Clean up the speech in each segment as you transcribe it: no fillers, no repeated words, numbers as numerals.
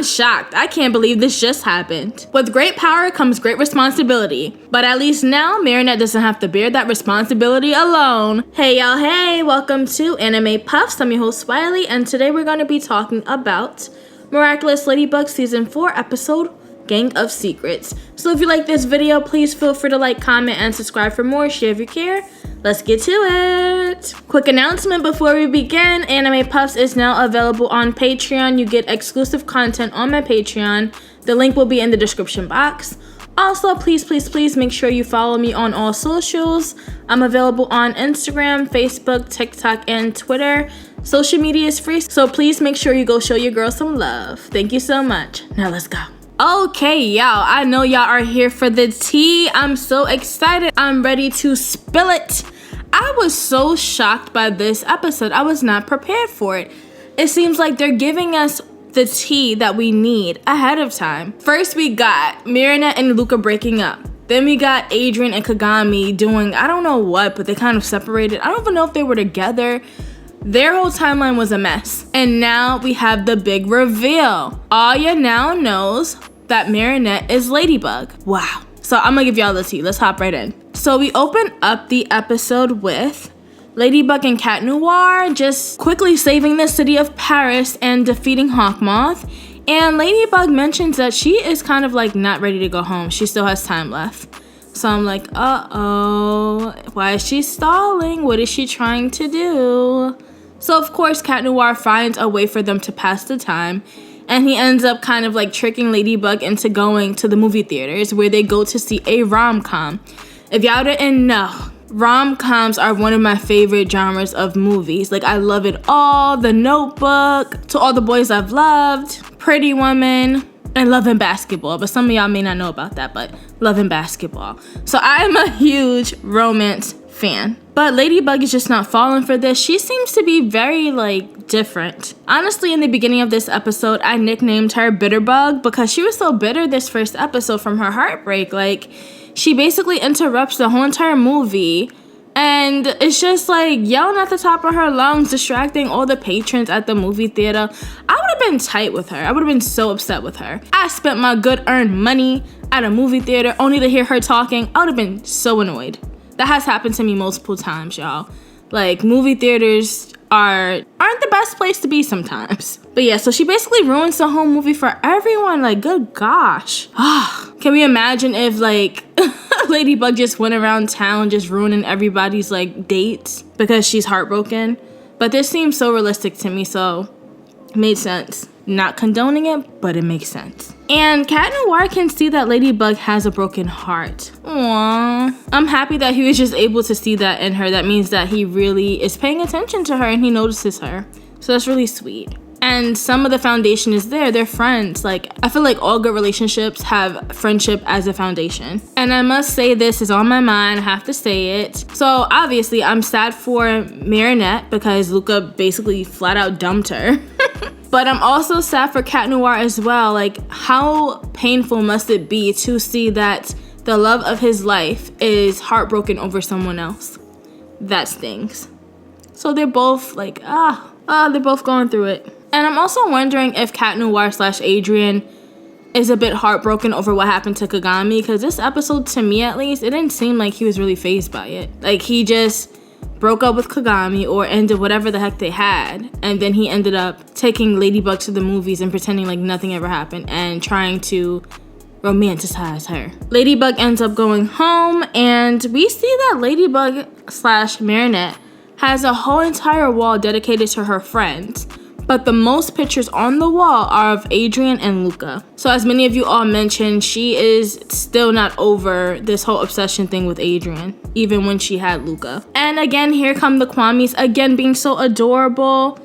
shocked. I can't believe this just happened. With great power comes great responsibility. But at least now, Marinette doesn't have to bear that responsibility alone. Hey y'all, hey, welcome to AnimePuffz. I'm your host, Wiley, and today we're going to be talking about Miraculous Ladybug Season 4 episode Gang of Secrets. So if you like this video, please feel free to like, comment, and subscribe for more. Share if you care. Let's get to it. Quick announcement before we begin. AnimePuffz is now available on Patreon. You get exclusive content on my Patreon. The link will be in the description box. Also, please make sure you follow me on all socials. I'm available on Instagram, Facebook, TikTok, and Twitter. Social media is free, so please make sure you go show your girl some love. Thank you so much. Now let's go. Okay, y'all, I know y'all are here for the tea. I'm so excited. I'm ready to spill it. I was so shocked by this episode. I was not prepared for it. It seems like they're giving us the tea that we need ahead of time. First, we got Marinette and Luca breaking up. Then we got Adrien and Kagami doing, I don't know what, but they kind of separated. I don't even know if they were together. Their whole timeline was a mess. And now we have the big reveal. Aya now knows that Marinette is Ladybug. Wow. So I'm gonna give y'all the tea. Let's hop right in. So we open up the episode with Ladybug and Cat Noir just quickly saving the city of Paris and defeating Hawkmoth. And Ladybug mentions that she is kind of like not ready to go home. She still has time left. So I'm like, uh-oh, why is she stalling? What is she trying to do? So of course, Cat Noir finds a way for them to pass the time, and he ends up kind of like tricking Ladybug into going to the movie theaters where they go to see a rom-com. If y'all didn't know, rom-coms are one of my favorite genres of movies. Like, I love it all. The Notebook, To All the Boys I've Loved, Pretty Woman, and Love and Basketball. But some of y'all may not know about that, but Love and Basketball. So I'm a huge romance fan. But Ladybug is just not falling for this. She seems to be very, like, different. Honestly, in the beginning of this episode, I nicknamed her Bitterbug because she was so bitter this first episode from her heartbreak. Like, she basically interrupts the whole entire movie, and it's just like yelling at the top of her lungs, distracting all the patrons at the movie theater. I would have been tight with her. I would have been so upset with her. I spent my good earned money at a movie theater only to hear her talking. I would have been so annoyed. That has happened to me multiple times, y'all. Like, movie theaters aren't the best place to be sometimes. But yeah, so she basically ruins the whole movie for everyone. Like, good gosh. Can we imagine if, like, Ladybug just went around town just ruining everybody's, like, dates because she's heartbroken? But this seems so realistic to me, so it made sense. Not condoning it, but it makes sense. And Cat Noir can see that Ladybug has a broken heart. Aww. I'm happy that he was just able to see that in her. That means that he really is paying attention to her and he notices her. So that's really sweet. And some of the foundation is there. They're friends. Like, I feel like all good relationships have friendship as a foundation. And I must say, this is on my mind. I have to say it. So obviously, I'm sad for Marinette because Luca basically flat out dumped her. But I'm also sad for Cat Noir as well. Like, how painful must it be to see that the love of his life is heartbroken over someone else? That stings. So they're both like, they're both going through it. And I'm also wondering if Cat Noir / Adrien is a bit heartbroken over what happened to Kagami, because this episode, to me at least, it didn't seem like he was really fazed by it. Like, he just broke up with Kagami or ended whatever the heck they had, and then he ended up taking Ladybug to the movies and pretending like nothing ever happened and trying to romanticize her. Ladybug ends up going home, and we see that Ladybug / Marinette has a whole entire wall dedicated to her friends. But the most pictures on the wall are of Adrien and Luca. So as many of you all mentioned, she is still not over this whole obsession thing with Adrien, even when she had Luca. And again, here come the Kwamis, again being so adorable.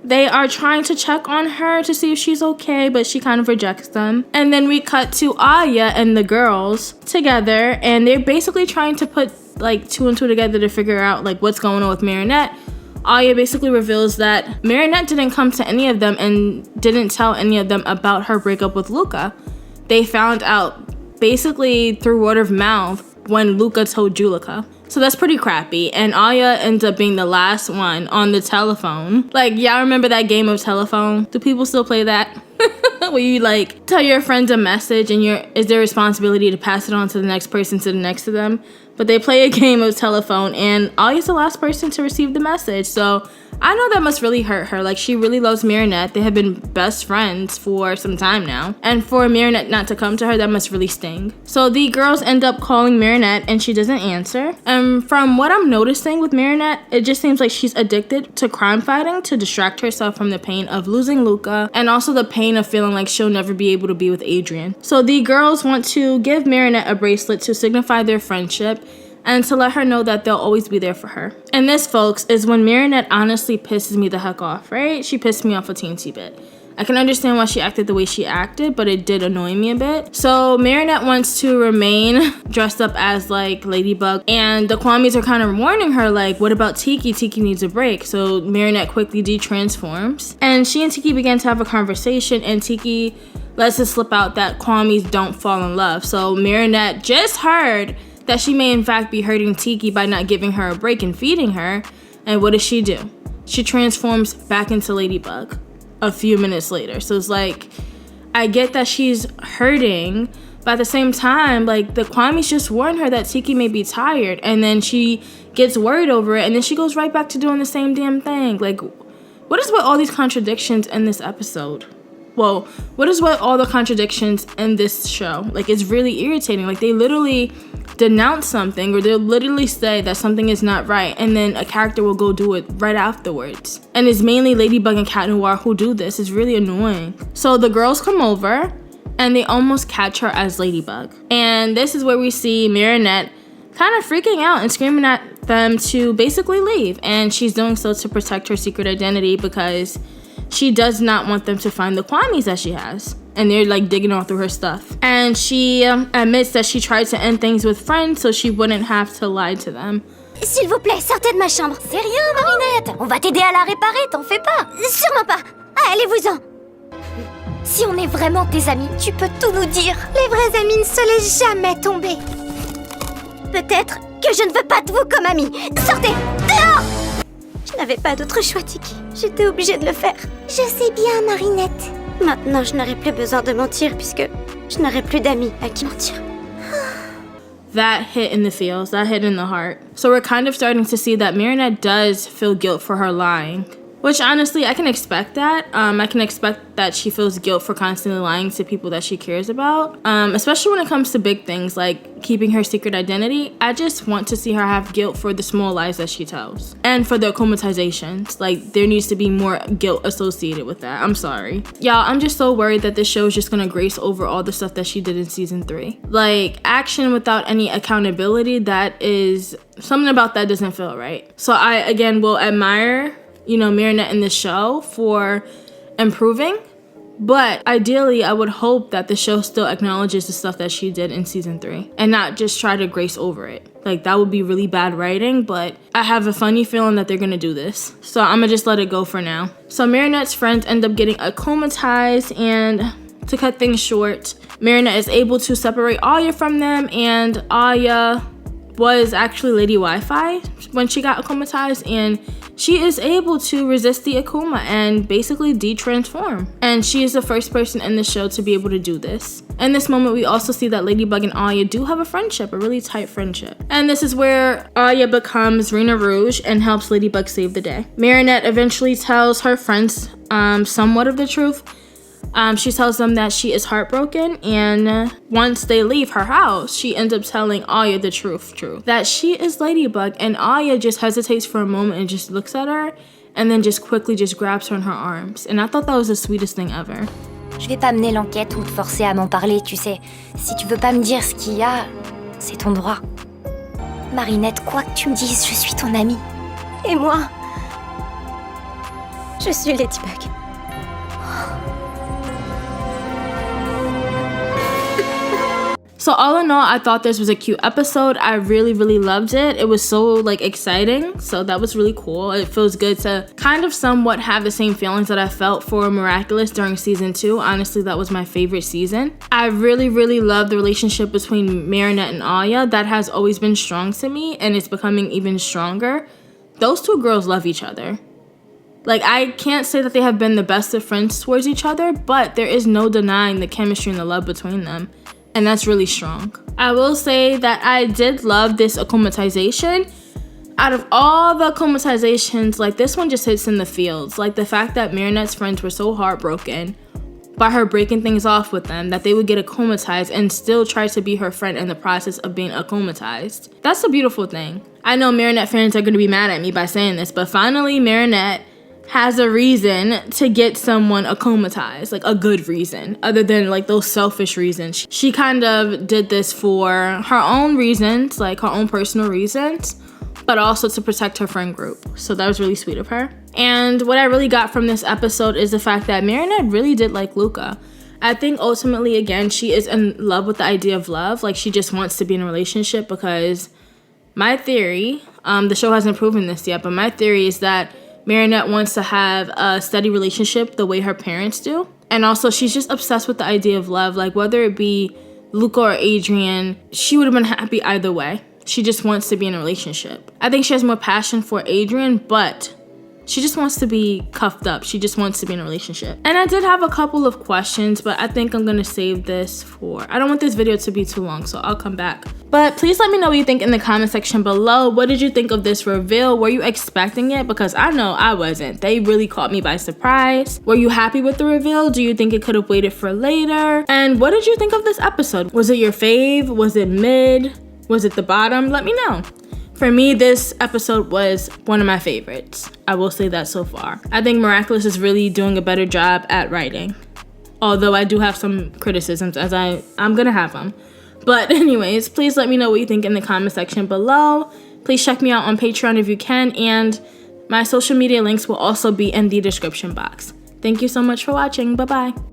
They are trying to check on her to see if she's okay, but she kind of rejects them. And then we cut to Aya and the girls together, and they're basically trying to put like 2 and 2 together to figure out like what's going on with Marinette. Aya basically reveals that Marinette didn't come to any of them and didn't tell any of them about her breakup with Luca. They found out basically through word of mouth when Luca told Julika. So that's pretty crappy. And Aya ends up being the last one on the telephone. Like, y'all remember that game of telephone? Do people still play that? where you like tell your friends a message and it's their responsibility to pass it on to the next person to the next to them. But they play a game of telephone and Aya's the last person to receive the message. So I know that must really hurt her. Like, she really loves Marinette. They have been best friends for some time now. And for Marinette not to come to her, that must really sting. So the girls end up calling Marinette and she doesn't answer. And from what I'm noticing with Marinette, it just seems like she's addicted to crime fighting to distract herself from the pain of losing Luca and also the pain of feeling like she'll never be able to be with Adrian. So the girls want to give Marinette a bracelet to signify their friendship and to let her know that they'll always be there for her. And this, folks, is when Marinette honestly pisses me the heck off, right? She pissed me off a teensy bit. I can understand why she acted the way she acted, but it did annoy me a bit. So Marinette wants to remain dressed up as like Ladybug, and the Kwamis are kind of warning her like, what about Tiki? Tiki needs a break. So Marinette quickly de-transforms, and she and Tiki begin to have a conversation, and Tiki lets it slip out that Kwamis don't fall in love. So Marinette just heard that she may in fact be hurting Tiki by not giving her a break and feeding her. And what does she do? She transforms back into Ladybug a few minutes later. So it's like, I get that she's hurting, but at the same time, like, the Kwamis just warned her that Tiki may be tired, and then she gets worried over it, and then she goes right back to doing the same damn thing. Like, what is with all these contradictions in this episode? Well, what is with all the contradictions in this show? Like, it's really irritating. Like, they literally denounce something, or they'll literally say that something is not right, and then a character will go do it right afterwards. And it's mainly Ladybug and Cat Noir who do this. It's really annoying. So the girls come over and they almost catch her as Ladybug. And this is where we see Marinette kind of freaking out and screaming at them to basically leave. And she's doing so to protect her secret identity because she does not want them to find the Kwamis that she has. And they're like digging all through her stuff. And she admits that she tried to end things with friends so she wouldn't have to lie to them. S'il vous plaît, sortez de ma chambre. C'est rien, Marinette. On va t'aider à la réparer, t'en fais pas. Sûrement pas. Allez-vous-en. Si on est vraiment tes amis, tu peux tout nous dire. Les vrais amis ne se laissent jamais tomber. Peut-être que je ne veux pas de vous comme amis. Sortez, dehors. Je n'avais pas d'autre choix, Tiki. J'étais obligée de le faire. Je sais bien, Marinette. Maintenant, je n'aurai plus besoin de mentir puisque je n'aurai plus d'amis à qui mentir. That hit in the feels, that hit in the heart. So we're kind of starting to see that Marinette does feel guilt for her lying. Which honestly, I can expect that. I can expect that she feels guilt for constantly lying to people that she cares about. Especially when it comes to big things like keeping her secret identity. I just want to see her have guilt for the small lies that she tells. And for the akumatizations. Like, there needs to be more guilt associated with that. I'm sorry. Y'all, I'm just so worried that this show is just gonna grace over all the stuff that she did in season 3. Like, action without any accountability, that is, something about that doesn't feel right. So I, again, will admire, you know, Marinette in the show for improving, but ideally I would hope that the show still acknowledges the stuff that she did in season 3 and not just try to grace over it. Like, that would be really bad writing, but I have a funny feeling that they're gonna do this, so I'm gonna just let it go for now. So Marinette's friends end up getting akumatized, and to cut things short, Marinette is able to separate Aya from them, and Aya was actually Lady Wi-Fi when she got akumatized, and she is able to resist the akuma and basically de-transform. And she is the first person in the show to be able to do this. In this moment, we also see that Ladybug and Aya do have a friendship, a really tight friendship. And this is where Aya becomes Reina Rouge and helps Ladybug save the day. Marinette eventually tells her friends somewhat of the truth. She tells them that she is heartbroken, and once they leave her house, she ends up telling Aya the truth, that she is Ladybug, and Aya just hesitates for a moment and just looks at her, and then just quickly just grabs her in her arms. And I thought that was the sweetest thing ever. Je vais pas mener l'enquête ou te forcer à m'en parler, tu sais. Si tu veux pas me dire ce qu'il y a, c'est ton droit. Marinette, quoi que tu me dises, je suis ton amie. Et moi, je suis Ladybug. So all in all, I thought this was a cute episode. I really, really loved it. It was so like exciting. So that was really cool. It feels good to kind of somewhat have the same feelings that I felt for Miraculous during season 2. Honestly, that was my favorite season. I really, really love the relationship between Marinette and Aya. That has always been strong to me, and it's becoming even stronger. Those two girls love each other. Like, I can't say that they have been the best of friends towards each other, but there is no denying the chemistry and the love between them. And that's really strong. I will say that I did love this akumatization. Out of all the akumatizations, like, this one just hits in the fields. Like, the fact that Marinette's friends were so heartbroken by her breaking things off with them that they would get akumatized and still try to be her friend in the process of being akumatized. That's a beautiful thing. I know Marinette fans are going to be mad at me by saying this, but finally Marinette has a reason to get someone akumatized, like a good reason, other than like those selfish reasons. She kind of did this for her own reasons, like her own personal reasons, but also to protect her friend group. So that was really sweet of her. And what I really got from this episode is the fact that Marinette really did like Luca. I think ultimately, again, she is in love with the idea of love. Like, she just wants to be in a relationship because my theory, the show hasn't proven this yet, but my theory is that Marinette wants to have a steady relationship the way her parents do. And also, she's just obsessed with the idea of love. Like, whether it be Luca or Adrien, she would have been happy either way. She just wants to be in a relationship. I think she has more passion for Adrien, but she just wants to be cuffed up. She just wants to be in a relationship. And I did have a couple of questions, but I think I'm gonna save this for, I don't want this video to be too long, so I'll come back. But please let me know what you think in the comment section below. What did you think of this reveal? Were you expecting it? Because I know I wasn't. They really caught me by surprise. Were you happy with the reveal? Do you think it could have waited for later? And what did you think of this episode? Was it your fave? Was it mid? Was it the bottom? Let me know. For me, this episode was one of my favorites. I will say that so far. I think Miraculous is really doing a better job at writing. Although I do have some criticisms, as I'm gonna have them. But anyways, please let me know what you think in the comment section below. Please check me out on Patreon if you can, and my social media links will also be in the description box. Thank you so much for watching. Bye-bye.